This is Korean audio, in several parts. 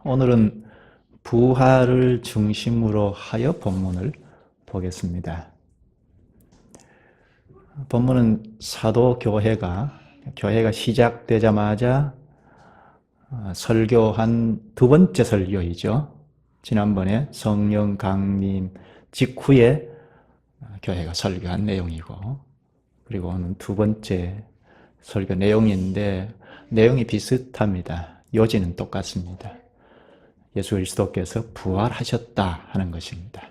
오늘은 부활을 중심으로 하여 본문을 보겠습니다. 본문은 사도교회가 시작되자마자 설교한 두 번째 설교이죠. 지난번에 성령 강림 직후에 교회가 설교한 내용이고, 그리고 오늘 두 번째 설교 내용인데 내용이 비슷합니다. 요지는 똑같습니다. 예수 그리스도께서 부활하셨다 하는 것입니다.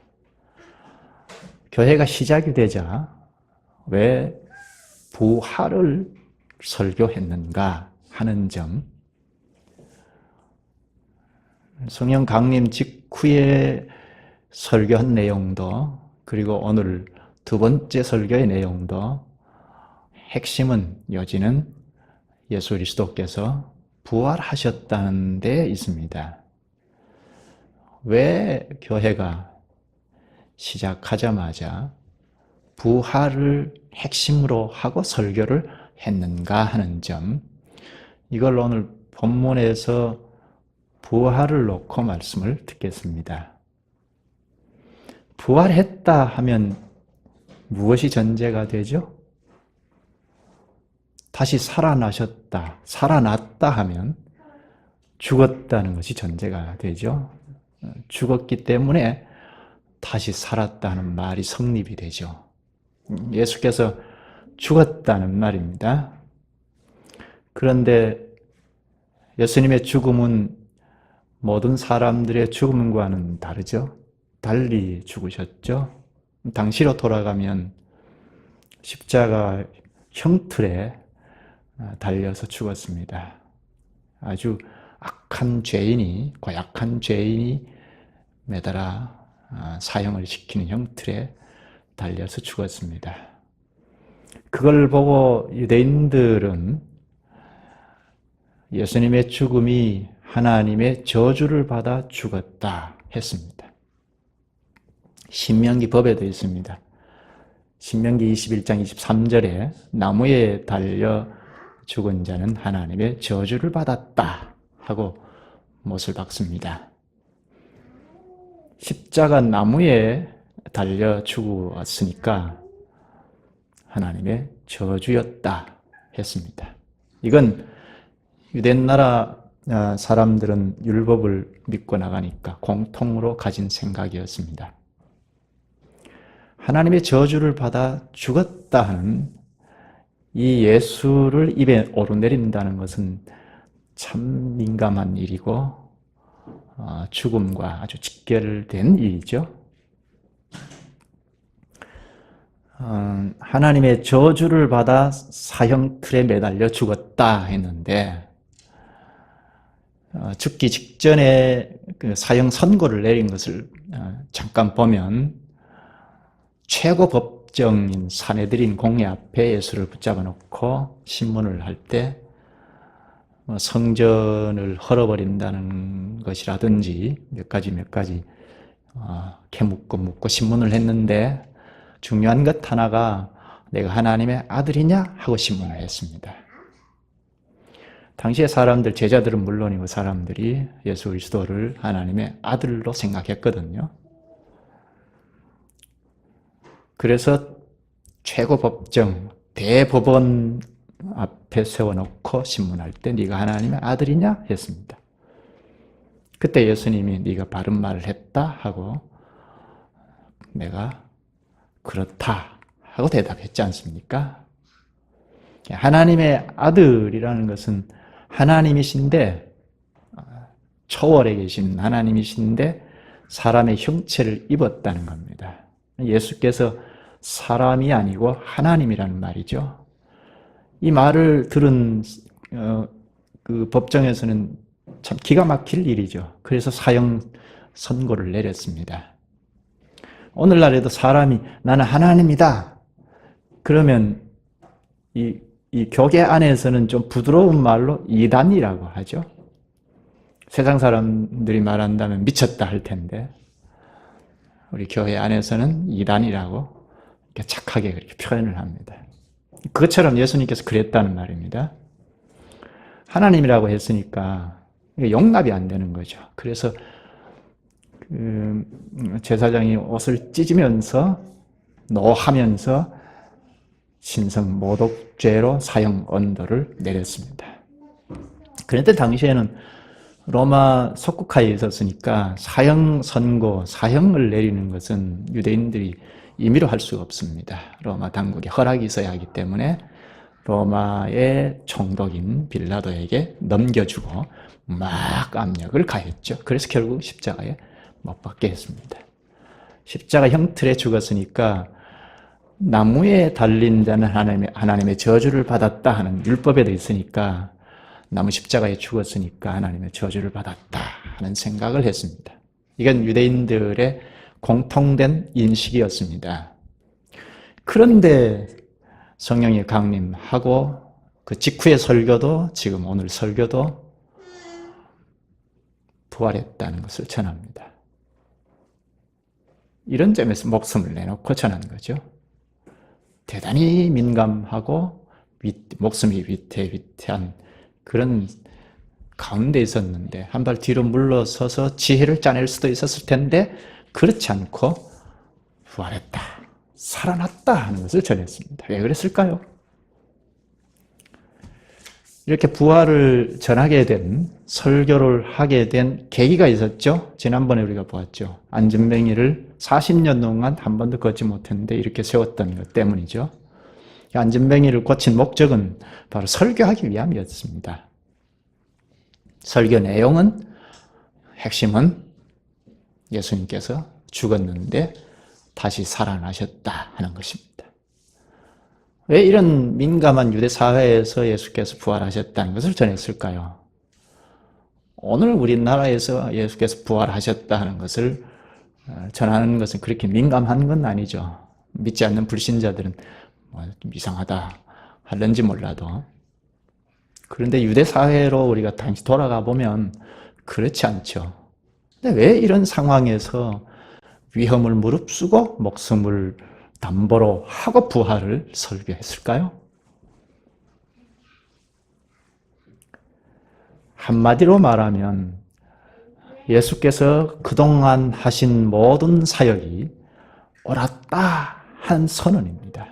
교회가 시작이 되자 왜 부활을 설교했는가 하는 점, 성령 강림 직후에 설교한 내용도, 그리고 오늘 두 번째 설교의 내용도 핵심은, 요지는 예수 그리스도께서 부활하셨다는 데 있습니다. 왜 교회가 시작하자마자 부활을 핵심으로 하고 설교를 했는가 하는 점, 이걸 오늘 본문에서 부활을 놓고 말씀을 듣겠습니다. 부활했다 하면 무엇이 전제가 되죠? 다시 살아나셨다, 살아났다 하면 죽었다는 것이 전제가 되죠. 죽었기 때문에 다시 살았다는 말이 성립이 되죠. 예수께서 죽었다는 말입니다. 그런데 예수님의 죽음은 모든 사람들의 죽음과는 다르죠. 달리 죽으셨죠. 당시로 돌아가면 십자가 형틀에 달려서 죽었습니다. 아주 악한 죄인이, 고약한 죄인이 매달아 사형을 시키는 형틀에 달려서 죽었습니다. 그걸 보고 유대인들은 예수님의 죽음이 하나님의 저주를 받아 죽었다 했습니다. 신명기 법에도 있습니다. 신명기 21장 23절에 나무에 달려 죽은 자는 하나님의 저주를 받았다 하고 못을 박습니다. 십자가 나무에 달려 죽었으니까 하나님의 저주였다 했습니다. 이건 유대 나라 사람들은 율법을 믿고 나가니까 공통으로 가진 생각이었습니다. 하나님의 저주를 받아 죽었다 하는 이 예수를 입에 오르내린다는 것은 참 민감한 일이고 죽음과 아주 직결된 일이죠. 하나님의 저주를 받아 사형틀에 매달려 죽었다 했는데, 죽기 직전에 그 사형 선고를 내린 것을 잠깐 보면, 최고 법정인 사내들인 공회 앞에 예수를 붙잡아 놓고 신문을 할 때 성전을 헐어버린다는 것이라든지 몇 가지 묻고 신문을 했는데, 중요한 것 하나가 내가 하나님의 아들이냐 하고 신문을 했습니다. 당시의 사람들, 제자들은 물론이고 사람들이 예수 그리스도를 하나님의 아들로 생각했거든요. 그래서 최고 법정, 대법원 앞에 세워놓고 신문할 때 네가 하나님의 아들이냐 했습니다. 그때 예수님이 네가 바른 말을 했다 하고 내가 그렇다 하고 대답했지 않습니까? 하나님의 아들이라는 것은 하나님이신데, 초월에 계신 하나님이신데 사람의 형체를 입었다는 겁니다. 예수께서 사람이 아니고 하나님이라는 말이죠. 이 말을 들은 그 법정에서는 참 기가 막힐 일이죠. 그래서 사형 선고를 내렸습니다. 오늘날에도 사람이 나는 하나님이다 그러면 이 교계 안에서는 좀 부드러운 말로 이단이라고 하죠. 세상 사람들이 말한다면 미쳤다 할 텐데, 우리 교회 안에서는 이단이라고 이렇게 착하게 그렇게 표현을 합니다. 그것처럼 예수님께서 그랬다는 말입니다. 하나님이라고 했으니까 용납이 안 되는 거죠. 그래서 제사장이 옷을 찢으면서 노하면서 신성 모독죄로 사형 언도를 내렸습니다. 그런데 당시에는 로마 속국하에 있었으니까 사형 선고, 사형을 내리는 것은 유대인들이 임의로 할 수가 없습니다. 로마 당국의 허락이 있어야 하기 때문에 로마의 총독인 빌라도에게 넘겨주고 막 압력을 가했죠. 그래서 결국 십자가에 못 박게 했습니다. 십자가 형틀에 죽었으니까 나무에 달린 자는 하나님의 저주를 받았다 하는 율법에도 있으니까 나무 십자가에 죽었으니까 하나님의 저주를 받았다 하는 생각을 했습니다. 이건 유대인들의 공통된 인식이었습니다. 그런데 성령이 강림하고 그 직후의 설교도 지금 오늘 설교도 부활했다는 것을 전합니다. 이런 점에서 목숨을 내놓고 전하는 거죠. 대단히 민감하고 목숨이 위태위태한 그런 가운데 있었는데 한 발 뒤로 물러서서 지혜를 짜낼 수도 있었을 텐데 그렇지 않고 부활했다, 살아났다 하는 것을 전했습니다. 왜 그랬을까요? 이렇게 부활을 전하게 된, 설교를 하게 된 계기가 있었죠. 지난번에 우리가 보았죠. 안전뱅이를 40년 동안 한 번도 걷지 못했는데 이렇게 세웠던 것 때문이죠. 안전뱅이를 고친 목적은 바로 설교하기 위함이었습니다. 설교 내용은, 핵심은 예수님께서 죽었는데 다시 살아나셨다 하는 것입니다. 왜 이런 민감한 유대 사회에서 예수께서 부활하셨다는 것을 전했을까요? 오늘 우리나라에서 예수께서 부활하셨다 하는 것을 전하는 것은 그렇게 민감한 건 아니죠. 믿지 않는 불신자들은 좀 이상하다 할는지 몰라도. 그런데 유대 사회로 우리가 다시 돌아가 보면 그렇지 않죠. 근데 왜 이런 상황에서 위험을 무릅쓰고 목숨을 담보로 하고 부활을 설교했을까요? 한마디로 말하면 예수께서 그동안 하신 모든 사역이 옳았다 한 선언입니다.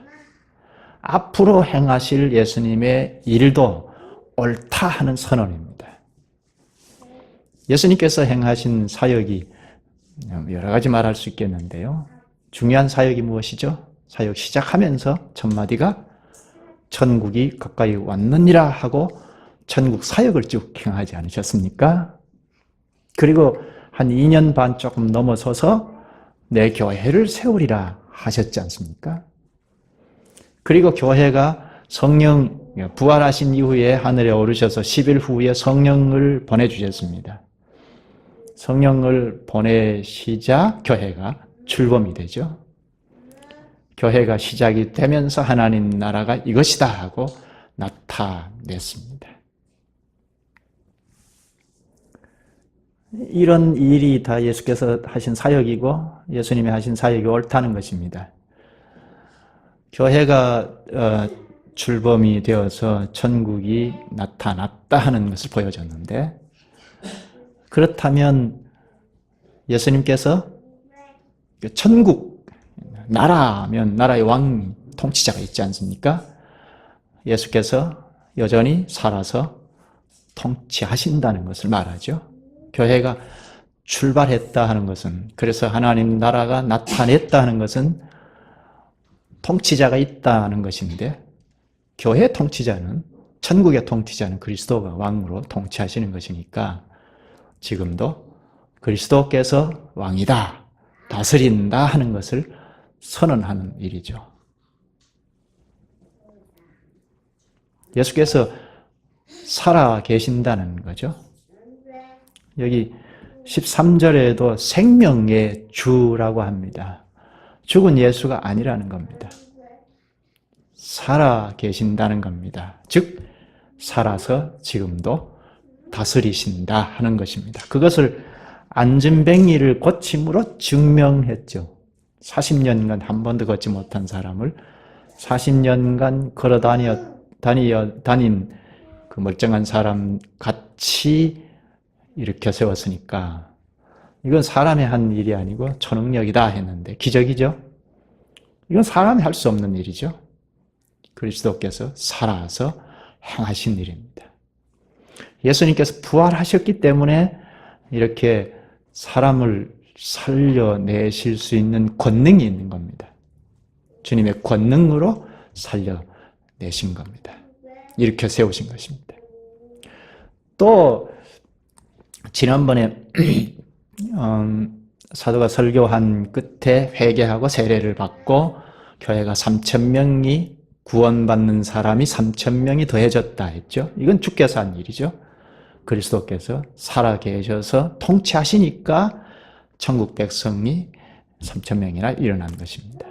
앞으로 행하실 예수님의 일도 옳다 하는 선언입니다. 예수님께서 행하신 사역이 여러 가지 말할 수 있겠는데요. 중요한 사역이 무엇이죠? 사역 시작하면서 첫 마디가 천국이 가까이 왔느니라 하고 천국 사역을 쭉 행하지 않으셨습니까? 그리고 한 2년 반 조금 넘어서서 내 교회를 세우리라 하셨지 않습니까? 그리고 교회가 성령 부활하신 이후에 하늘에 오르셔서 10일 후에 성령을 보내주셨습니다. 성령을 보내시자 교회가 출범이 되죠. 교회가 시작이 되면서 하나님 나라가 이것이다 하고 나타냈습니다. 이런 일이 다 예수께서 하신 사역이고 예수님이 하신 사역이 옳다는 것입니다. 교회가 출범이 되어서 천국이 나타났다 하는 것을 보여줬는데, 그렇다면 예수님께서 천국, 나라면 나라의 왕, 통치자가 있지 않습니까? 예수께서 여전히 살아서 통치하신다는 것을 말하죠. 교회가 출발했다 하는 것은, 그래서 하나님 나라가 나타냈다 하는 것은 통치자가 있다는 것인데, 교회 통치자는, 천국의 통치자는 그리스도가 왕으로 통치하시는 것이니까 지금도 그리스도께서 왕이다, 다스린다 하는 것을 선언하는 일이죠. 예수께서 살아 계신다는 거죠. 여기 13절에도 생명의 주라고 합니다. 죽은 예수가 아니라는 겁니다. 살아 계신다는 겁니다. 즉 살아서 지금도 다스리신다 하는 것입니다. 그것을 안전뱅이를 고침으로 증명했죠. 40년간 한 번도 걷지 못한 사람을 40년간 걸어 다닌 그 멀쩡한 사람 같이 일으켜 세웠으니까 이건 사람이 한 일이 아니고 초능력이다 했는데 기적이죠. 이건 사람이 할 수 없는 일이죠. 그리스도께서 살아서 행하신 일입니다. 예수님께서 부활하셨기 때문에 이렇게 사람을 살려내실 수 있는 권능이 있는 겁니다. 주님의 권능으로 살려내신 겁니다. 일으켜 세우신 것입니다. 또 지난번에 사도가 설교한 끝에 회개하고 세례를 받고 교회가 3,000명이 구원받는 사람이 3,000명이 더해졌다 했죠. 이건 주께서 한 일이죠. 그리스도께서 살아 계셔서 통치하시니까 천국 백성이 3,000명이나 일어난 것입니다.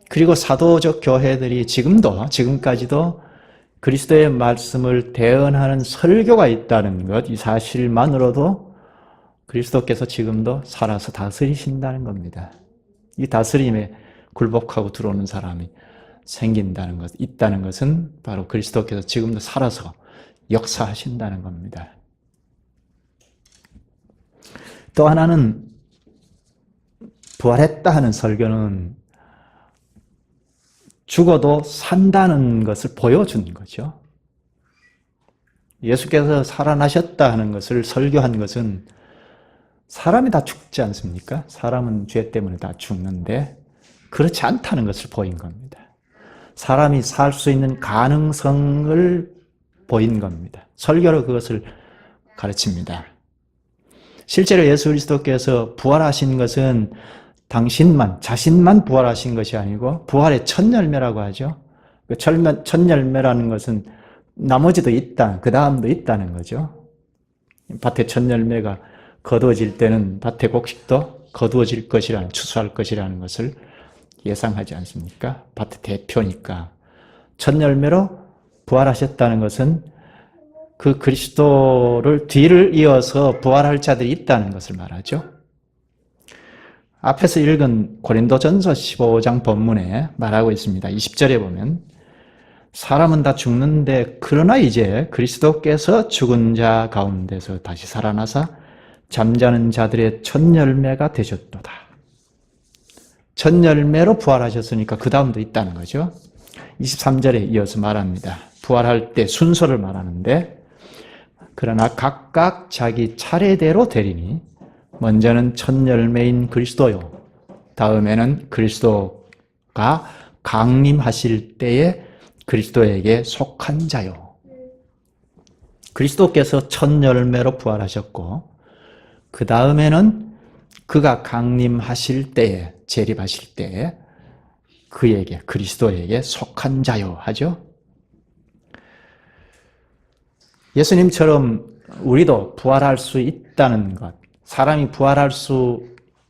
그리고 사도적 교회들이 지금까지도 그리스도의 말씀을 대언하는 설교가 있다는 것, 이 사실만으로도 그리스도께서 지금도 살아서 다스리신다는 겁니다. 이 다스림에 굴복하고 들어오는 사람이 생긴다는 것, 있다는 것은 바로 그리스도께서 지금도 살아서 역사하신다는 겁니다. 또 하나는 부활했다 하는 설교는 죽어도 산다는 것을 보여주는 거죠. 예수께서 살아나셨다 하는 것을 설교한 것은 사람이 다 죽지 않습니까? 사람은 죄 때문에 다 죽는데 그렇지 않다는 것을 보인 겁니다. 사람이 살 수 있는 가능성을 보인 겁니다. 설교로 그것을 가르칩니다. 실제로 예수 그리스도께서 부활하신 것은 자신만 부활하신 것이 아니고 부활의 첫 열매라고 하죠. 그 첫 열매라는 것은 나머지도 있다, 그 다음도 있다는 거죠. 밭의 첫 열매가 거두어질 때는 밭의 곡식도 거두어질 것이라는, 추수할 것이라는 것을 예상하지 않습니까? 밭의 대표니까. 첫 열매로 부활하셨다는 것은 그 그리스도를 뒤를 이어서 부활할 자들이 있다는 것을 말하죠. 앞에서 읽은 고린도전서 15장 본문에 말하고 있습니다. 20절에 보면 사람은 다 죽는데 그러나 이제 그리스도께서 죽은 자 가운데서 다시 살아나사 잠자는 자들의 첫 열매가 되셨도다. 첫 열매로 부활하셨으니까 그 다음도 있다는 거죠. 23절에 이어서 말합니다. 부활할 때 순서를 말하는데 그러나 각각 자기 차례대로 되리니 먼저는 첫 열매인 그리스도요. 다음에는 그리스도가 강림하실 때에 그리스도에게 속한 자요. 그리스도께서 첫 열매로 부활하셨고 그 다음에는 그가 강림하실 때에, 재림하실 때에 그에게, 그리스도에게 속한 자요 하죠. 예수님처럼 우리도 부활할 수 있다는 것, 사람이 부활할 수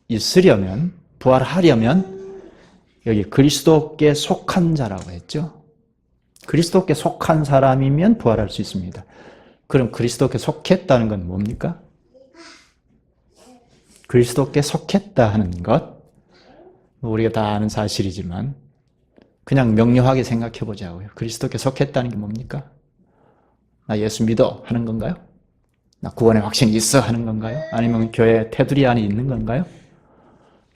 있으려면, 부활하려면 여기 그리스도께 속한 자라고 했죠. 그리스도께 속한 사람이면 부활할 수 있습니다. 그럼 그리스도께 속했다는 건 뭡니까? 그리스도께 속했다 하는 것, 우리가 다 아는 사실이지만 그냥 명료하게 생각해 보자고요. 그리스도께 속했다는 게 뭡니까? 나 예수 믿어 하는 건가요? 나 구원의 확신이 있어 하는 건가요? 아니면 교회 테두리 안에 있는 건가요?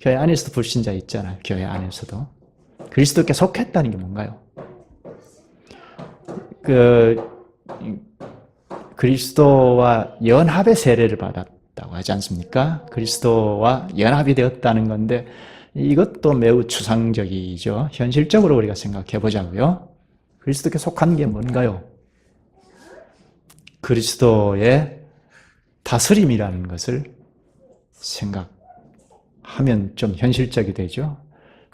교회 안에서도 불신자 있잖아요. 교회 안에서도. 그리스도께 속했다는 게 뭔가요? 그리스도와 연합의 세례를 받았다고 하지 않습니까? 그리스도와 연합이 되었다는 건데 이것도 매우 추상적이죠. 현실적으로 우리가 생각해 보자고요. 그리스도께 속한 게 뭔가요? 그리스도의 다스림이라는 것을 생각하면 좀 현실적이 되죠.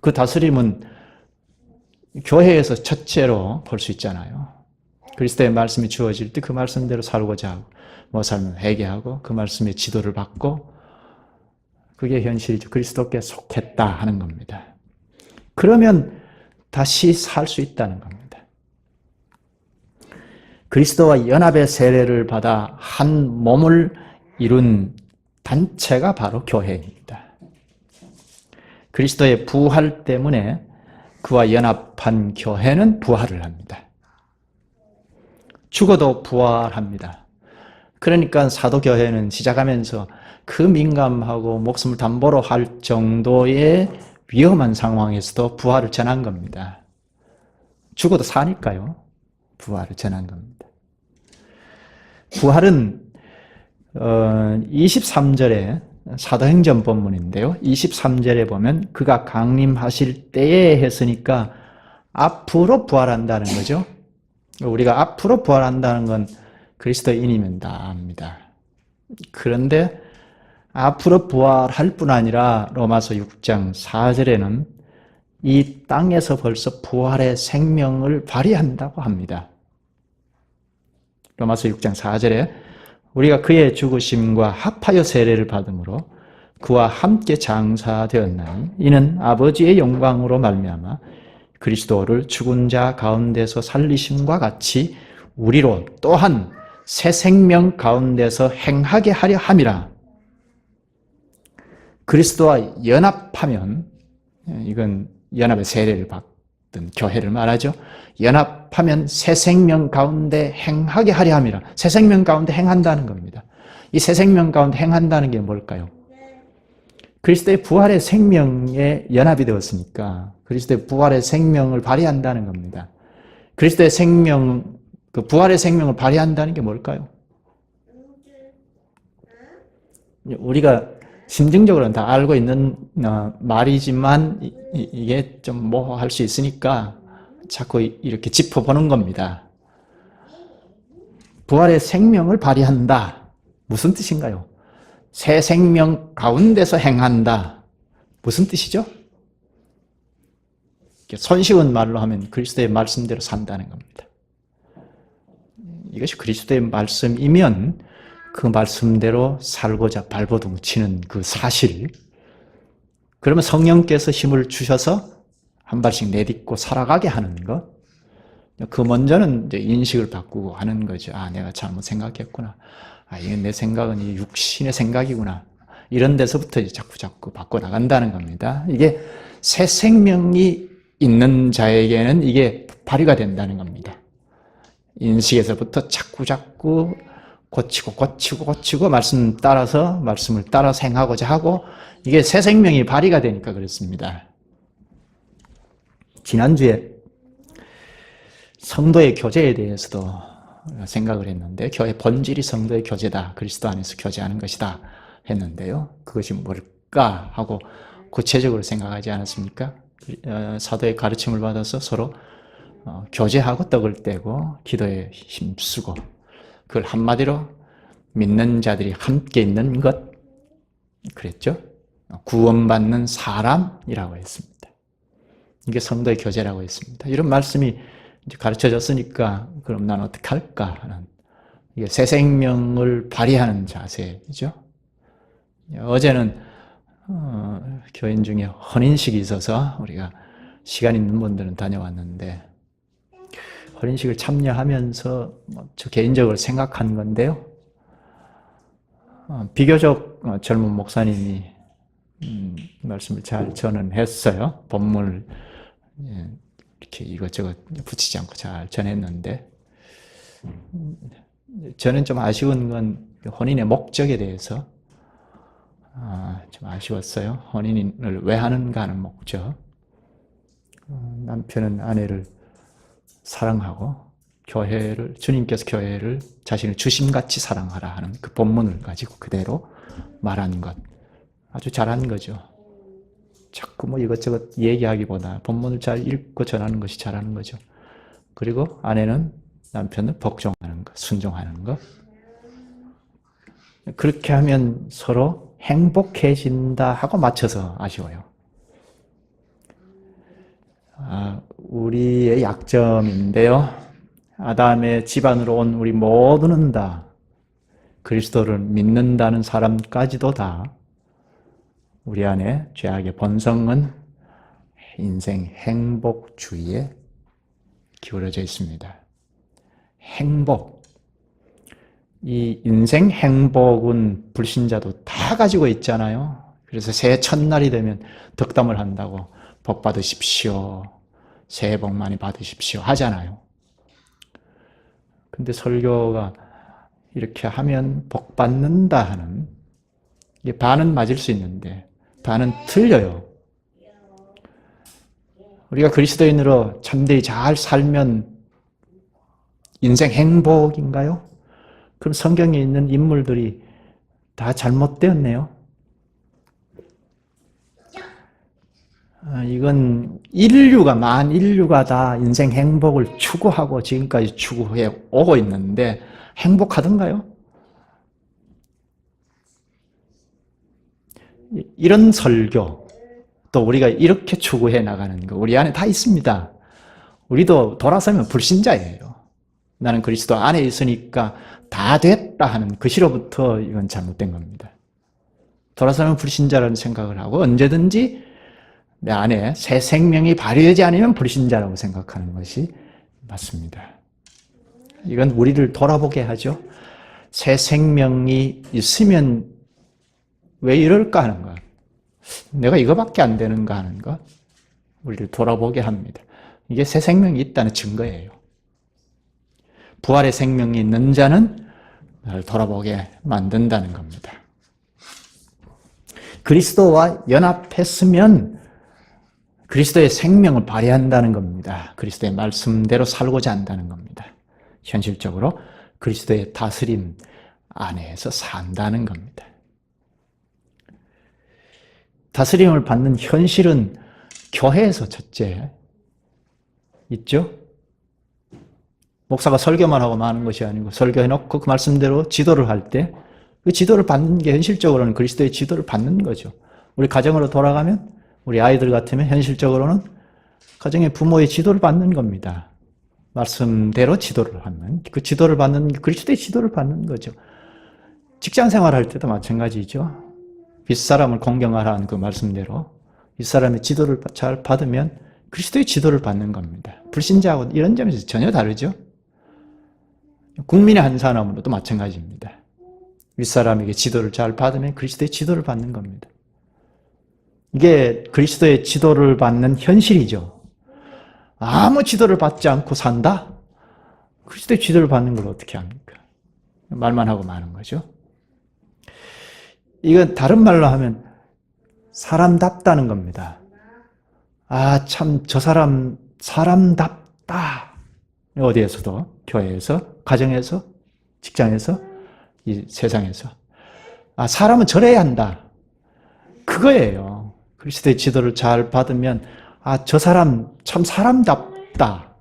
그 다스림은 교회에서 첫째로 볼 수 있잖아요. 그리스도의 말씀이 주어질 때 그 말씀대로 살고자 하고, 뭐 살면 회개하고 그 말씀의 지도를 받고, 그게 현실이죠. 그리스도께 속했다 하는 겁니다. 그러면 다시 살 수 있다는 겁니다. 그리스도와 연합의 세례를 받아 한 몸을 이룬 단체가 바로 교회입니다. 그리스도의 부활 때문에 그와 연합한 교회는 부활을 합니다. 죽어도 부활합니다. 그러니까 사도교회는 시작하면서 그 민감하고 목숨을 담보로 할 정도의 위험한 상황에서도 부활을 전한 겁니다. 죽어도 사니까요. 부활을 전한 겁니다. 부활은 23절에 사도행전 본문인데요. 23절에 보면 그가 강림하실 때에 했으니까 앞으로 부활한다는 거죠. 우리가 앞으로 부활한다는 건 그리스도인이면 다 압니다. 그런데 앞으로 부활할 뿐 아니라 로마서 6장 4절에는 이 땅에서 벌써 부활의 생명을 발휘한다고 합니다. 로마서 6장 4절에 우리가 그의 죽으심과 합하여 세례를 받음으로 그와 함께 장사되었나니 이는 아버지의 영광으로 말미암아 그리스도를 죽은 자 가운데서 살리심과 같이 우리로 또한 새 생명 가운데서 행하게 하려 함이라. 그리스도와 연합하면, 이건 연합의 세례를 받던 교회를 말하죠. 연합하면 새 생명 가운데 행하게 하려 함이라. 새 생명 가운데 행한다는 겁니다. 이 새 생명 가운데 행한다는 게 뭘까요? 그리스도의 부활의 생명에 연합이 되었으니까 그리스도의 부활의 생명을 발휘한다는 겁니다. 그리스도의 생명, 그 부활의 생명을 발휘한다는 게 뭘까요? 우리가 심증적으로는 다 알고 있는 말이지만 이게 좀 모호할 수 있으니까 자꾸 이렇게 짚어보는 겁니다. 부활의 생명을 발휘한다. 무슨 뜻인가요? 새 생명 가운데서 행한다. 무슨 뜻이죠? 손쉬운 말로 하면 그리스도의 말씀대로 산다는 겁니다. 이것이 그리스도의 말씀이면 그 말씀대로 살고자 발버둥 치는 그 사실, 그러면 성령께서 힘을 주셔서 한 발씩 내딛고 살아가게 하는 것, 그 먼저는 이제 인식을 바꾸고 하는 거죠. 아, 내가 잘못 생각했구나. 아, 이건 내 생각은 이 육신의 생각이구나. 이런 데서부터 이제 자꾸 바꿔나간다는 겁니다. 이게 새 생명이 있는 자에게는 이게 발휘가 된다는 겁니다. 인식에서부터 자꾸 고치고 말씀을 따라서 행하고자 하고, 이게 새 생명이 발휘가 되니까 그렇습니다. 지난주에 성도의 교제에 대해서도 생각을 했는데, 교회 본질이 성도의 교제다, 그리스도 안에서 교제하는 것이다 했는데요. 그것이 뭘까 하고 구체적으로 생각하지 않았습니까? 사도의 가르침을 받아서 서로 교제하고 떡을 떼고 기도에 힘쓰고, 그걸 한마디로 믿는 자들이 함께 있는 것, 그랬죠? 구원받는 사람이라고 했습니다. 이게 성도의 교제라고 했습니다. 이런 말씀이 이제 가르쳐졌으니까 그럼 난 어떻게 할까 하는, 이게 새 생명을 발휘하는 자세죠. 어제는 교인 중에 혼인식이 있어서 우리가 시간 있는 분들은 다녀왔는데, 혼인식을 참여하면서 저 개인적으로 생각한 건데요. 비교적 젊은 목사님이 말씀을 잘 전했어요. 본문을 이렇게 이것저것 붙이지 않고 잘 전했는데, 저는 좀 아쉬운 건 혼인의 목적에 대해서 좀 아쉬웠어요. 혼인을 왜 하는가 하는 목적. 남편은 아내를 사랑하고 교회를, 주님께서 교회를 자신을 주심같이 사랑하라 하는 그 본문을 가지고 그대로 말한 것, 아주 잘한 거죠. 자꾸 이것저것 얘기하기보다 본문을 잘 읽고 전하는 것이 잘하는 거죠. 그리고 아내는 남편을 복종하는 것, 순종하는 것. 그렇게 하면 서로 행복해진다 하고 맞춰서 아쉬워요. 우리의 약점인데요. 아담의 집안으로 온 우리 모두는 다 그리스도를 믿는다는 사람까지도 다 우리 안에 죄악의 본성은 인생 행복주의에 기울어져 있습니다. 행복. 이 인생 행복은 불신자도 다 가지고 있잖아요. 그래서 새해 첫날이 되면 덕담을 한다고 복 받으십시오, 새해 복 많이 받으십시오 하잖아요. 근데 설교가 이렇게 하면 복 받는다 하는, 이게 반은 맞을 수 있는데 반은 틀려요. 우리가 그리스도인으로 참되이 잘 살면 인생 행복인가요? 그럼 성경에 있는 인물들이 다 잘못되었네요. 이건 만 인류가 다 인생 행복을 추구하고 지금까지 추구해 오고 있는데 행복하던가요? 이런 설교, 또 우리가 이렇게 추구해 나가는 거 우리 안에 다 있습니다. 우리도 돌아서면 불신자예요. 나는 그리스도 안에 있으니까 다 됐다 하는 것으로부터 이건 잘못된 겁니다. 돌아서면 불신자라는 생각을 하고 언제든지 내 안에 새 생명이 발휘되지 않으면 불신자라고 생각하는 것이 맞습니다. 이건 우리를 돌아보게 하죠. 새 생명이 있으면 왜 이럴까 하는 것, 내가 이거밖에 안 되는가 하는 것, 우리를 돌아보게 합니다. 이게 새 생명이 있다는 증거예요. 부활의 생명이 있는 자는 나를 돌아보게 만든다는 겁니다. 그리스도와 연합했으면 그리스도의 생명을 발휘한다는 겁니다. 그리스도의 말씀대로 살고자 한다는 겁니다. 현실적으로 그리스도의 다스림 안에서 산다는 겁니다. 다스림을 받는 현실은 교회에서 첫째 있죠. 목사가 설교만 하고 마는 것이 아니고 설교해놓고 그 말씀대로 지도를 할 때 그 지도를 받는 게 현실적으로는 그리스도의 지도를 받는 거죠. 우리 가정으로 돌아가면 우리 아이들 같으면 현실적으로는 가정의 부모의 지도를 받는 겁니다. 말씀대로 지도를 하는, 그 지도를 받는, 그리스도의 지도를 받는 거죠. 직장 생활할 때도 마찬가지죠. 윗사람을 공경하라는 그 말씀대로 윗사람의 지도를 잘 받으면 그리스도의 지도를 받는 겁니다. 불신자하고 이런 점에서 전혀 다르죠. 국민의 한 사람으로도 마찬가지입니다. 윗사람에게 지도를 잘 받으면 그리스도의 지도를 받는 겁니다. 이게 그리스도의 지도를 받는 현실이죠. 아무 지도를 받지 않고 산다? 그리스도의 지도를 받는 걸 어떻게 합니까? 말만 하고 마는 거죠. 이건 다른 말로 하면 사람답다는 겁니다. 아, 참, 저 사람, 사람답다. 어디에서도, 교회에서, 가정에서, 직장에서, 이 세상에서. 아, 사람은 저래야 한다. 그거예요. 그리스도의 지도를 잘 받으면, 아, 저 사람 참 사람답다.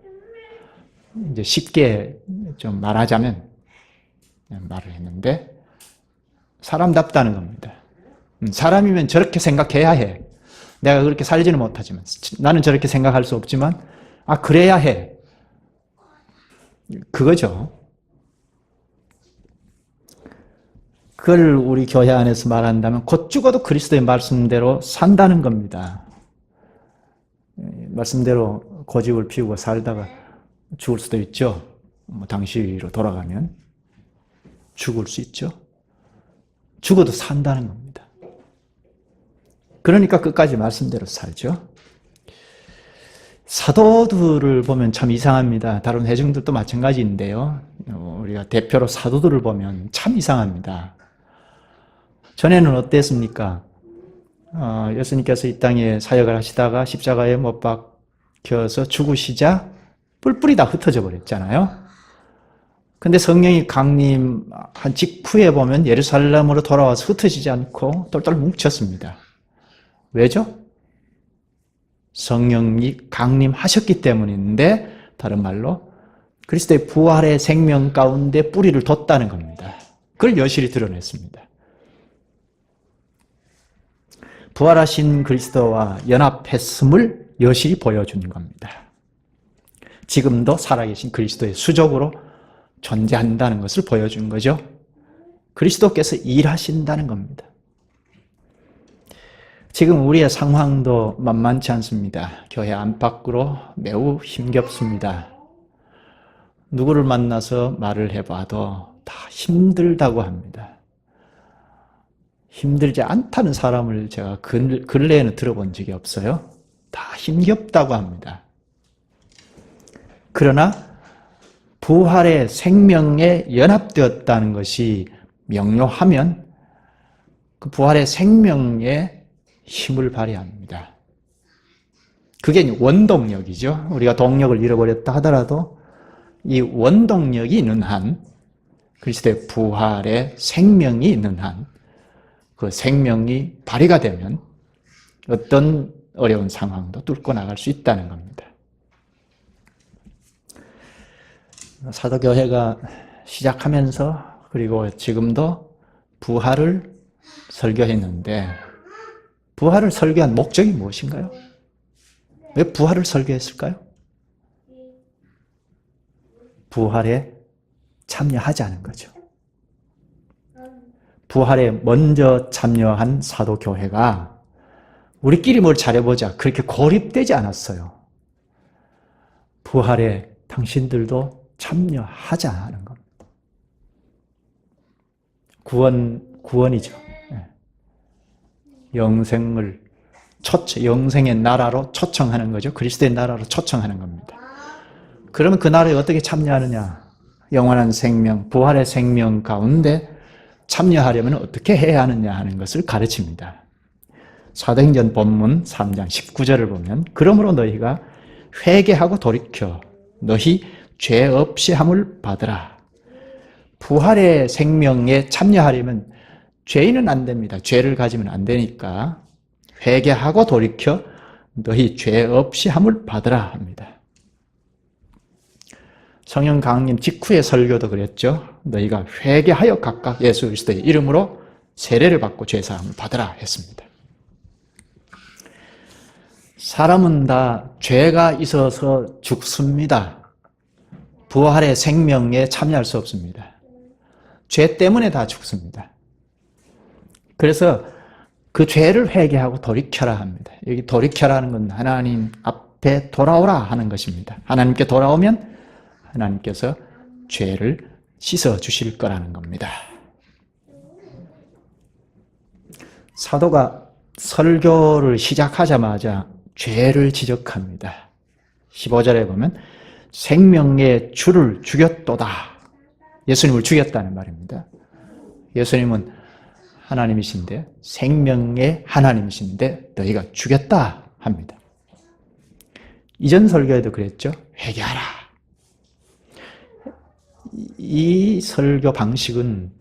이제 쉽게 좀 말하자면, 말을 했는데, 사람답다는 겁니다. 사람이면 저렇게 생각해야 해. 내가 그렇게 살지는 못하지만, 나는 저렇게 생각할 수 없지만, 아, 그래야 해. 그거죠. 그걸 우리 교회 안에서 말한다면 곧 죽어도 그리스도의 말씀대로 산다는 겁니다. 말씀대로 고집을 피우고 살다가 죽을 수도 있죠. 당시로 돌아가면 죽을 수 있죠. 죽어도 산다는 겁니다. 그러니까 끝까지 말씀대로 살죠. 사도들을 보면 참 이상합니다. 다른 회중들도 마찬가지인데요. 우리가 대표로 사도들을 보면 참 이상합니다. 전에는 어땠습니까? 예수님께서 이 땅에 사역을 하시다가 십자가에 못 박혀서 죽으시자 뿔뿔이 다 흩어져 버렸잖아요. 근데 성령이 강림한 직후에 보면 예루살렘으로 돌아와서 흩어지지 않고 똘똘 뭉쳤습니다. 왜죠? 성령이 강림하셨기 때문인데, 다른 말로 그리스도의 부활의 생명 가운데 뿌리를 뒀다는 겁니다. 그걸 여실히 드러냈습니다. 부활하신 그리스도와 연합했음을 여실히 보여준 겁니다. 지금도 살아계신 그리스도의 수족으로 존재한다는 것을 보여준 거죠. 그리스도께서 일하신다는 겁니다. 지금 우리의 상황도 만만치 않습니다. 교회 안팎으로 매우 힘겹습니다. 누구를 만나서 말을 해봐도 다 힘들다고 합니다. 힘들지 않다는 사람을 제가 근래에는 들어본 적이 없어요. 다 힘겹다고 합니다. 그러나 부활의 생명에 연합되었다는 것이 명료하면 그 부활의 생명에 힘을 발휘합니다. 그게 원동력이죠. 우리가 동력을 잃어버렸다 하더라도 이 원동력이 있는 한, 그리스도의 부활의 생명이 있는 한, 그 생명이 발휘가 되면 어떤 어려운 상황도 뚫고 나갈 수 있다는 겁니다. 사도교회가 시작하면서 그리고 지금도 부활을 설교했는데 부활을 설교한 목적이 무엇인가요? 왜 부활을 설교했을까요? 부활에 참여하자는 거죠. 부활에 먼저 참여한 사도교회가 우리끼리 뭘 잘해보자 그렇게 고립되지 않았어요. 부활에 당신들도 참여하자는 겁니다. 구원이죠. 영생의 나라로 초청하는 거죠. 그리스도의 나라로 초청하는 겁니다. 그러면 그 나라에 어떻게 참여하느냐? 영원한 생명, 부활의 생명 가운데 참여하려면 어떻게 해야 하느냐 하는 것을 가르칩니다. 사도행전 본문 3장 19절을 보면 그러므로 너희가 회개하고 돌이켜 너희 죄 없이 함을 받으라. 부활의 생명에 참여하려면 죄인은 안 됩니다. 죄를 가지면 안 되니까 회개하고 돌이켜 너희 죄 없이 함을 받으라 합니다. 성령 강림 직후의 설교도 그랬죠. 너희가 회개하여 각각 예수 그리스도의 이름으로 세례를 받고 죄사함을 받으라 했습니다. 사람은 다 죄가 있어서 죽습니다. 부활의 생명에 참여할 수 없습니다. 죄 때문에 다 죽습니다. 그래서 그 죄를 회개하고 돌이켜라 합니다. 여기 돌이켜라는 건 하나님 앞에 돌아오라 하는 것입니다. 하나님께 돌아오면 하나님께서 죄를 씻어 주실 거라는 겁니다. 사도가 설교를 시작하자마자 죄를 지적합니다. 15절에 보면 생명의 주를 죽였도다. 예수님을 죽였다는 말입니다. 예수님은 하나님이신데 생명의 하나님이신데 너희가 죽였다 합니다. 이전 설교에도 그랬죠. 회개하라. 이 설교 방식은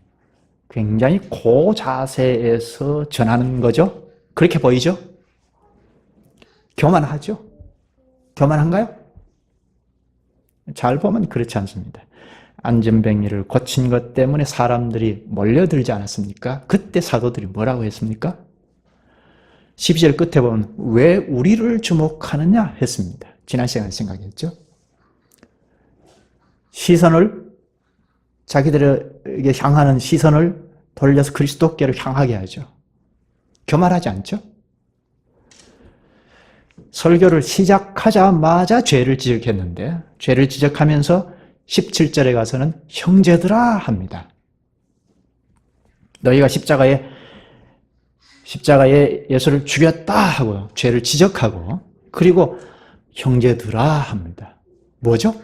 굉장히 고자세에서 전하는 거죠. 그렇게 보이죠? 교만하죠? 교만한가요? 잘 보면 그렇지 않습니다. 안전병리를 고친 것 때문에 사람들이 몰려들지 않았습니까? 그때 사도들이 뭐라고 했습니까? 12절 끝에 보면 왜 우리를 주목하느냐 했습니다. 지난 시간에 생각했죠? 시선을 자기들에게 향하는 시선을 돌려서 그리스도께로 향하게 하죠. 교만하지 않죠? 설교를 시작하자마자 죄를 지적했는데 죄를 지적하면서 17절에 가서는 형제들아 합니다. 너희가 십자가에 예수를 죽였다 하고 죄를 지적하고 그리고 형제들아 합니다. 뭐죠?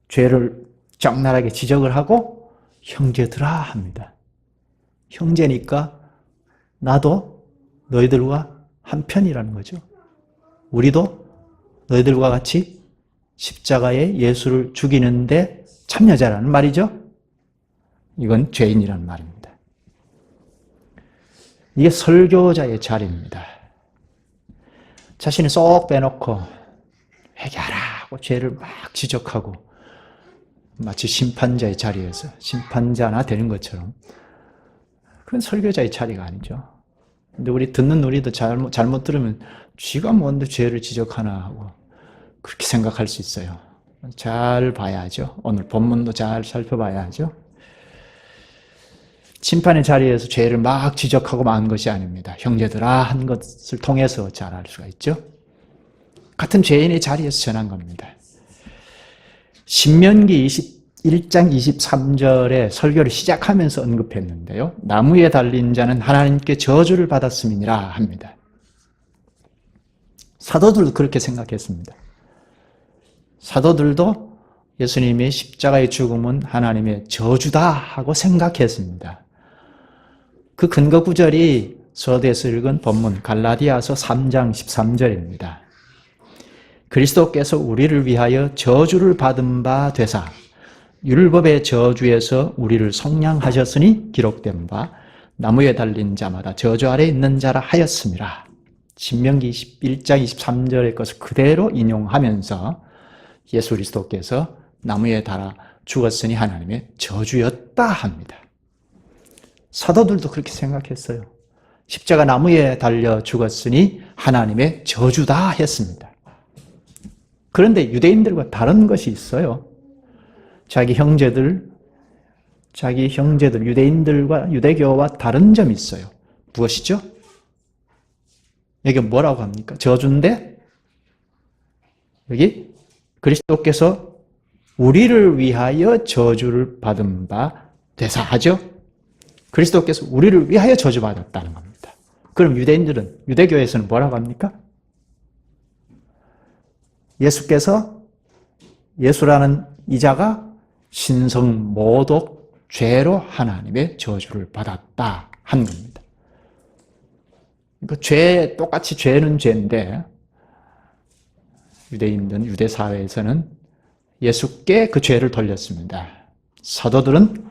죄를 적나라하게 지적을 하고 형제들아 합니다. 형제니까 나도 너희들과 한편이라는 거죠. 우리도 너희들과 같이 십자가에 예수를 죽이는데 참여자라는 말이죠. 이건 죄인이라는 말입니다. 이게 설교자의 자리입니다. 자신을 쏙 빼놓고 회개하라 하고 죄를 막 지적하고 마치 심판자의 자리에서 심판자나 되는 것처럼 그건 설교자의 자리가 아니죠. 근데 우리도 잘못 들으면 쥐가 뭔데 죄를 지적하나 하고 그렇게 생각할 수 있어요. 잘 봐야죠. 오늘 본문도 잘 살펴봐야죠. 심판의 자리에서 죄를 막 지적하고 만 것이 아닙니다. 형제들아 한 것을 통해서 잘 알 수가 있죠. 같은 죄인의 자리에서 전한 겁니다. 신명기 21장 23절에 설교를 시작하면서 언급했는데요. 나무에 달린 자는 하나님께 저주를 받았음이니라 합니다. 사도들도 그렇게 생각했습니다. 사도들도 예수님의 십자가의 죽음은 하나님의 저주다 하고 생각했습니다. 그 근거 구절이 서두에서 읽은 본문 갈라디아서 3장 13절입니다. 그리스도께서 우리를 위하여 저주를 받은 바 되사 율법의 저주에서 우리를 속량하셨으니 기록된 바 나무에 달린 자마다 저주 아래 있는 자라 하였음이라. 신명기 21장 23절의 것을 그대로 인용하면서 예수 그리스도께서 나무에 달아 죽었으니 하나님의 저주였다 합니다. 사도들도 그렇게 생각했어요. 십자가 나무에 달려 죽었으니 하나님의 저주다 했습니다. 그런데 유대인들과 다른 것이 있어요. 자기 형제들, 유대인들과 유대교와 다른 점이 있어요. 무엇이죠? 여기 뭐라고 합니까? 저주인데 여기 그리스도께서 우리를 위하여 저주를 받은 바 되사 하죠? 그리스도께서 우리를 위하여 저주받았다는 겁니다. 그럼 유대인들은, 유대교에서는 뭐라고 합니까? 예수라는 이자가 신성 모독 죄로 하나님의 저주를 받았다 한 겁니다. 그러니까 똑같이 죄는 죄인데 유대인들, 유대 사회에서는 예수께 그 죄를 돌렸습니다. 사도들은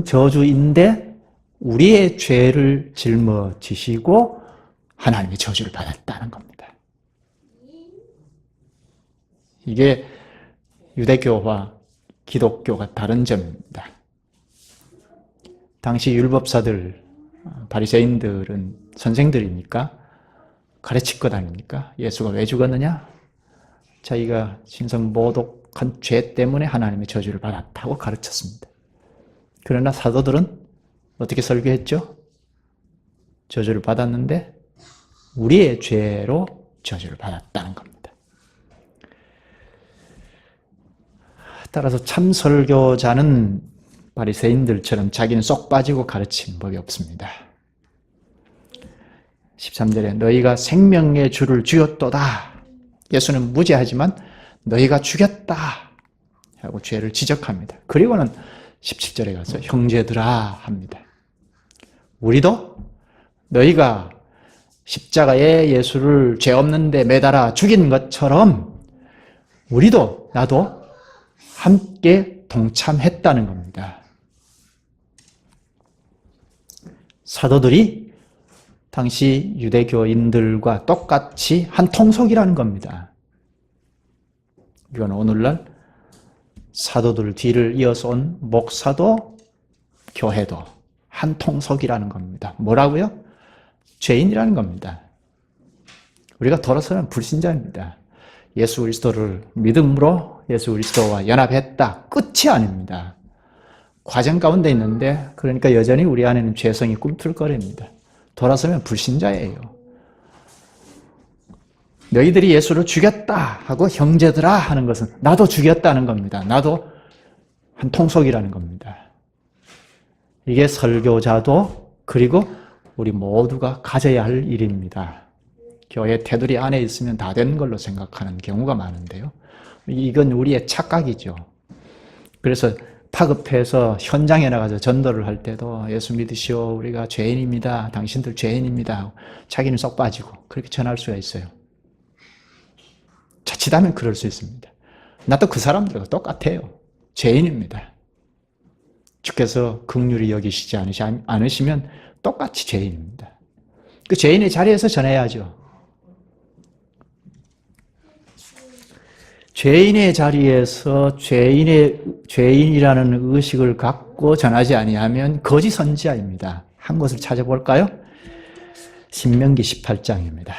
저주인데 우리의 죄를 짊어지시고 하나님의 저주를 받았다는 겁니다. 이게 유대교와 기독교가 다른 점입니다. 당시 율법사들, 바리새인들은 선생들이니까 가르칠 것 아닙니까? 예수가 왜 죽었느냐? 자기가 신성 모독한 죄 때문에 하나님의 저주를 받았다고 가르쳤습니다. 그러나 사도들은 어떻게 설교했죠? 저주를 받았는데 우리의 죄로 저주를 받았다는 겁니다. 따라서 참 설교자는 바리새인들처럼 자기는 쏙 빠지고 가르치는 법이 없습니다. 13절에 너희가 생명의 주를 죽였도다. 예수는 무죄하지만 너희가 죽였다 하고 죄를 지적합니다. 그리고는 17절에 가서 형제들아 합니다. 우리도 너희가 십자가에 예수를 죄 없는데 매달아 죽인 것처럼 나도 함께 동참했다는 겁니다. 사도들이 당시 유대교인들과 똑같이 한 통속이라는 겁니다. 이건 오늘날 사도들 뒤를 이어서 온 목사도 교회도 한 통속이라는 겁니다. 뭐라고요? 죄인이라는 겁니다. 우리가 돌아서는 불신자입니다. 예수 그리스도를 믿음으로 예수 그리스도와 연합했다. 끝이 아닙니다. 과정 가운데 있는데 그러니까 여전히 우리 안에는 죄성이 꿈틀거립니다. 돌아서면 불신자예요. 너희들이 예수를 죽였다 하고 형제들아 하는 것은 나도 죽였다는 겁니다. 나도 한 통속이라는 겁니다. 이게 설교자도 그리고 우리 모두가 가져야 할 일입니다. 교회 테두리 안에 있으면 다 된 걸로 생각하는 경우가 많은데요. 이건 우리의 착각이죠. 그래서 파급해서 현장에 나가서 전도를 할 때도 예수 믿으시오. 우리가 죄인입니다. 당신들 죄인입니다. 자기는 쏙 빠지고 그렇게 전할 수가 있어요. 자칫하면 그럴 수 있습니다. 나도 그 사람들과 똑같아요. 죄인입니다. 주께서 긍휼히 여기시지 않으시면 똑같이 죄인입니다. 그 죄인의 자리에서 전해야죠. 죄인의 자리에서 죄인이라는 의식을 갖고 전하지 아니하면 거짓 선지자입니다. 한 곳을 찾아볼까요? 신명기 18장입니다.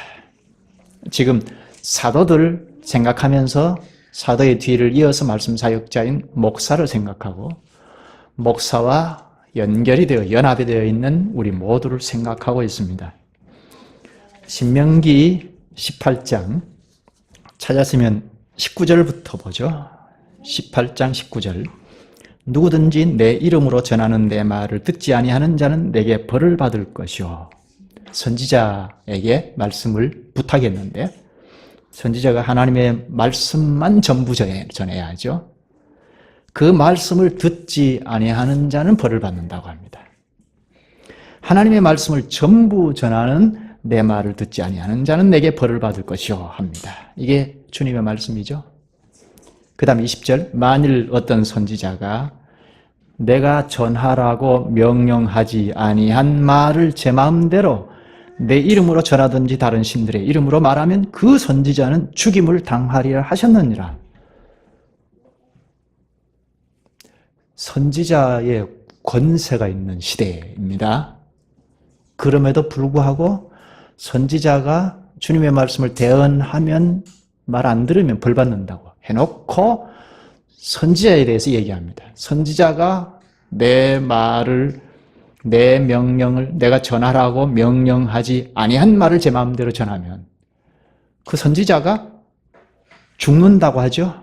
지금 사도들 생각하면서 사도의 뒤를 이어서 말씀 사역자인 목사를 생각하고 목사와 연결이 되어 연합이 되어 있는 우리 모두를 생각하고 있습니다. 신명기 18장 찾았으면 19절부터 보죠. 18장 19절 누구든지 내 이름으로 전하는 내 말을 듣지 아니하는 자는 내게 벌을 받을 것이요. 선지자에게 말씀을 부탁했는데 선지자가 하나님의 말씀만 전부 전해야 하죠. 그 말씀을 듣지 아니하는 자는 벌을 받는다고 합니다. 하나님의 말씀을 전부 전하는 내 말을 듣지 아니하는 자는 내게 벌을 받을 것이요 합니다. 이게 주님의 말씀이죠. 그 다음 20절, 만일 어떤 선지자가 내가 전하라고 명령하지 아니한 말을 제 마음대로 내 이름으로 전하든지 다른 신들의 이름으로 말하면 그 선지자는 죽임을 당하리라 하셨느니라. 선지자의 권세가 있는 시대입니다. 그럼에도 불구하고 선지자가 주님의 말씀을 대언하면 말 안 들으면 벌 받는다고 해놓고 선지자에 대해서 얘기합니다. 선지자가 내 말을, 내 명령을 내가 전하라고 명령하지 아니한 말을 제 마음대로 전하면 그 선지자가 죽는다고 하죠.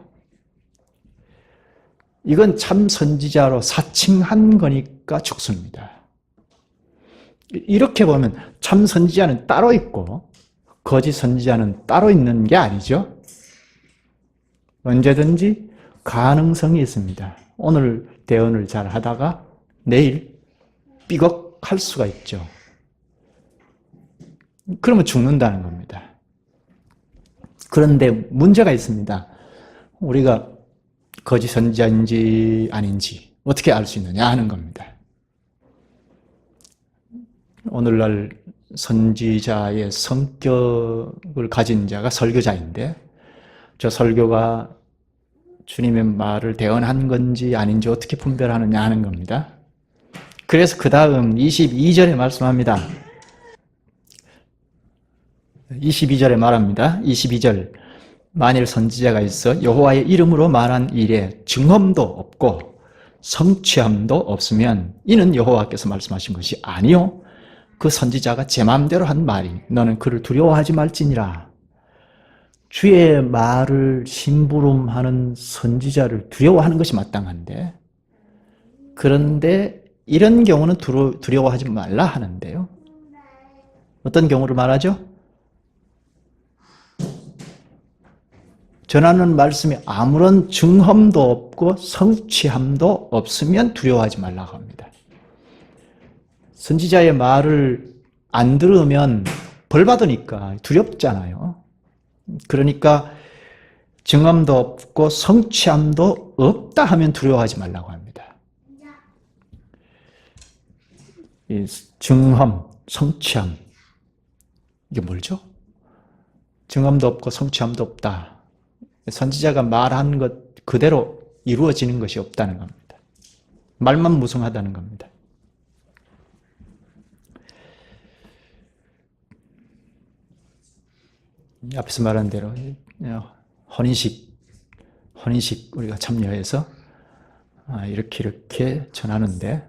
이건 참 선지자로 사칭한 거니까 죽습니다. 이렇게 보면 참 선지자는 따로 있고 거짓 선지자는 따로 있는 게 아니죠. 언제든지 가능성이 있습니다. 오늘 대언을 잘 하다가 내일 삐걱할 수가 있죠. 그러면 죽는다는 겁니다. 그런데 문제가 있습니다. 우리가 거짓 선지자인지 아닌지 어떻게 알 수 있느냐 하는 겁니다. 오늘날 선지자의 성격을 가진 자가 설교자인데 저 설교가 주님의 말을 대언한 건지 아닌지 어떻게 분별하느냐 하는 겁니다. 그래서 그 다음 22절에 말씀합니다. 22절에 말합니다. 22절, 만일 선지자가 있어 여호와의 이름으로 말한 일에 증언도 없고 성취함도 없으면 이는 여호와께서 말씀하신 것이 아니요 그 선지자가 제 마음대로 한 말이 너는 그를 두려워하지 말지니라. 주의 말을 심부름하는 선지자를 두려워하는 것이 마땅한데 그런데 이런 경우는 두려워하지 말라 하는데요. 어떤 경우를 말하죠? 전하는 말씀이 아무런 증험도 없고 성취함도 없으면 두려워하지 말라고 합니다. 선지자의 말을 안 들으면 벌 받으니까 두렵잖아요. 그러니까 증언도 없고 성취함도 없다 하면 두려워하지 말라고 합니다. 이 증언, 성취함 이게 뭘죠? 증언도 없고 성취함도 없다. 선지자가 말한 것 그대로 이루어지는 것이 없다는 겁니다. 말만 무성하다는 겁니다. 앞에서 말한 대로 혼인식 우리가 참여해서 이렇게 전하는데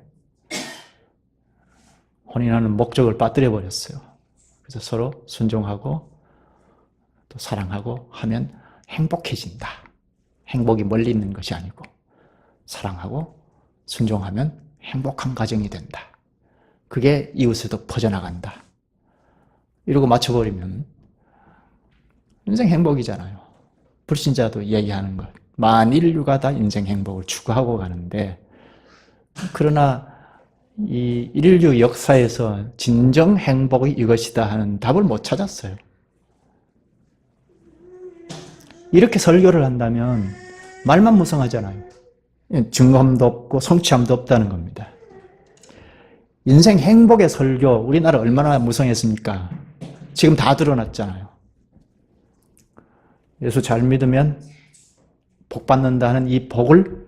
혼인하는 목적을 빠뜨려 버렸어요. 그래서 서로 순종하고 또 사랑하고 하면 행복해진다. 행복이 멀리 있는 것이 아니고 사랑하고 순종하면 행복한 가정이 된다. 그게 이웃에도 퍼져나간다. 이러고 맞춰버리면 인생 행복이잖아요. 불신자도 얘기하는 것. 만인류가 다 인생 행복을 추구하고 가는데 그러나 이 인류 역사에서 진정 행복이 이것이다 하는 답을 못 찾았어요. 이렇게 설교를 한다면 말만 무성하잖아요. 증언도 없고 성취함도 없다는 겁니다. 인생 행복의 설교, 우리나라 얼마나 무성했습니까? 지금 다 드러났잖아요. 예수 잘 믿으면 복 받는다는 이 복을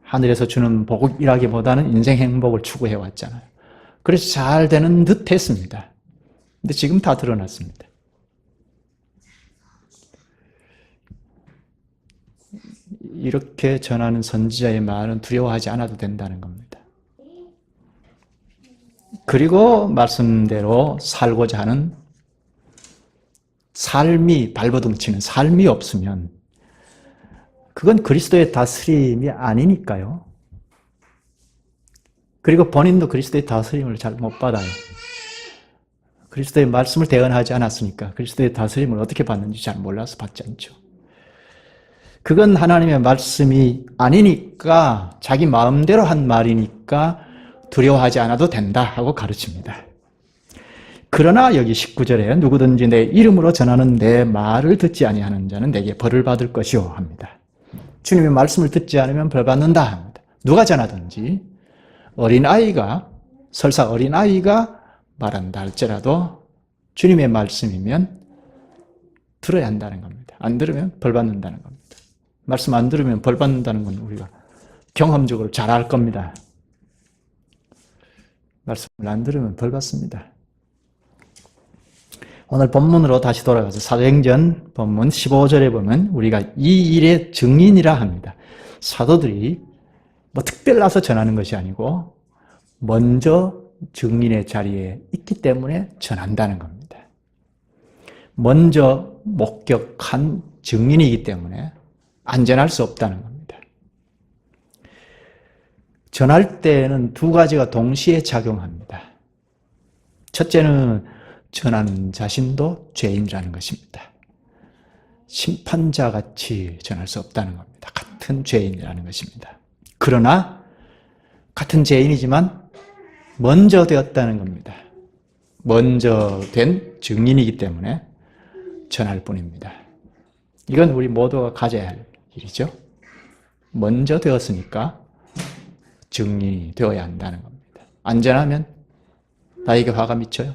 하늘에서 주는 복이라기보다는 인생 행복을 추구해 왔잖아요. 그래서 잘 되는 듯 했습니다. 근데 지금 다 드러났습니다. 이렇게 전하는 선지자의 말은 두려워하지 않아도 된다는 겁니다. 그리고 말씀대로 살고자 하는 삶이 발버둥치는 삶이 없으면 그건 그리스도의 다스림이 아니니까요. 그리고 본인도 그리스도의 다스림을 잘 못 받아요. 그리스도의 말씀을 대언하지 않았으니까 그리스도의 다스림을 어떻게 받는지 잘 몰라서 받지 않죠. 그건 하나님의 말씀이 아니니까 자기 마음대로 한 말이니까 두려워하지 않아도 된다 하고 가르칩니다. 그러나 여기 19절에 누구든지 내 이름으로 전하는 내 말을 듣지 아니하는 자는 내게 벌을 받을 것이요 합니다. 주님의 말씀을 듣지 않으면 벌 받는다 합니다. 누가 전하든지 어린아이가 설사 어린아이가 말한다 할지라도 주님의 말씀이면 들어야 한다는 겁니다. 안 들으면 벌 받는다는 겁니다. 말씀 안 들으면 벌 받는다는 건 우리가 경험적으로 잘 알 겁니다. 말씀을 안 들으면 벌 받습니다. 오늘 본문으로 다시 돌아가서 사도행전 본문 15절에 보면 우리가 이 일의 증인이라 합니다. 사도들이 뭐 특별나서 전하는 것이 아니고 먼저 증인의 자리에 있기 때문에 전한다는 겁니다. 먼저 목격한 증인이기 때문에 안전할 수 없다는 겁니다. 전할 때에는 두 가지가 동시에 작용합니다. 첫째는 전하는 자신도 죄인이라는 것입니다. 심판자같이 전할 수 없다는 겁니다. 같은 죄인이라는 것입니다. 그러나 같은 죄인이지만 먼저 되었다는 겁니다. 먼저 된 증인이기 때문에 전할 뿐입니다. 이건 우리 모두가 가져야 할 일이죠. 먼저 되었으니까 증인이 되어야 한다는 겁니다. 안 전하면 나에게 화가 미쳐요.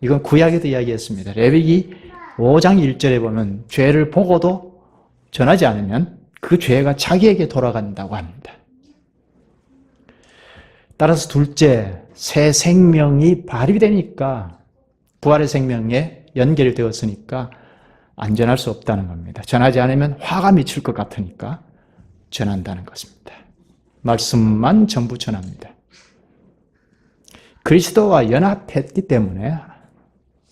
이건 구약에도 이야기했습니다. 레위기 5장 1절에 보면 죄를 보고도 전하지 않으면 그 죄가 자기에게 돌아간다고 합니다. 따라서 둘째, 새 생명이 발휘되니까 부활의 생명에 연결되었으니까 안전할 수 없다는 겁니다. 전하지 않으면 화가 미칠 것 같으니까 전한다는 것입니다. 말씀만 전부 전합니다. 그리스도와 연합했기 때문에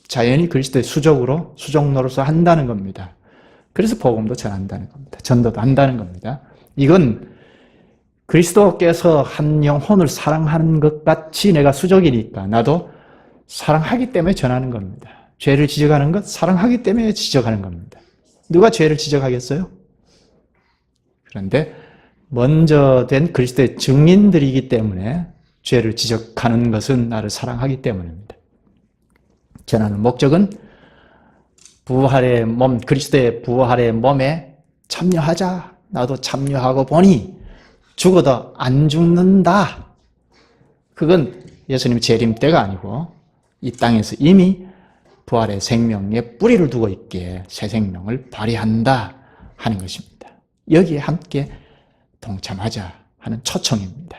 자연히 그리스도의 수종노로서 한다는 겁니다. 그래서 복음도 전한다는 겁니다. 전도도 한다는 겁니다. 이건 그리스도께서 한 영혼을 사랑하는 것 같이 내가 수족이니까 나도 사랑하기 때문에 전하는 겁니다. 죄를 지적하는 것 사랑하기 때문에 지적하는 겁니다. 누가 죄를 지적하겠어요? 그런데 먼저 된 그리스도의 증인들이기 때문에 죄를 지적하는 것은 나를 사랑하기 때문입니다. 전하는 목적은 부활의 몸, 그리스도의 부활의 몸에 참여하자. 나도 참여하고 보니 죽어도 안 죽는다. 그건 예수님 재림 때가 아니고 이 땅에서 이미 부활의 생명에 뿌리를 두고 있기에 새 생명을 발휘한다 하는 것입니다. 여기에 함께 동참하자 하는 초청입니다.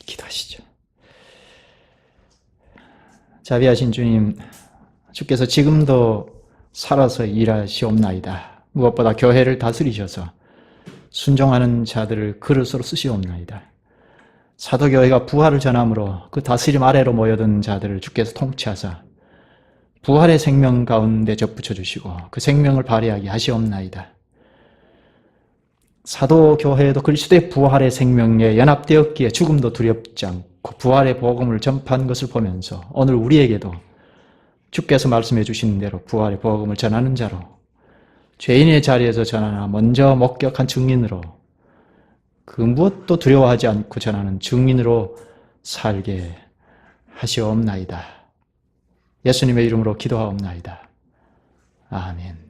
기도하시죠. 자비하신 주님, 주께서 지금도 살아서 일하시옵나이다. 무엇보다 교회를 다스리셔서 순종하는 자들을 그릇으로 쓰시옵나이다. 사도교회가 부활을 전함으로 그 다스림 아래로 모여든 자들을 주께서 통치하사 부활의 생명 가운데 접붙여 주시고 그 생명을 발휘하게 하시옵나이다. 사도교회도 그리스도의 부활의 생명에 연합되었기에 죽음도 두렵지 않고 부활의 복음을 전파한 것을 보면서 오늘 우리에게도 주께서 말씀해 주신 대로 부활의 복음을 전하는 자로 죄인의 자리에서 전하나 먼저 목격한 증인으로 그 무엇도 두려워하지 않고 전하는 증인으로 살게 하시옵나이다. 예수님의 이름으로 기도하옵나이다. 아멘.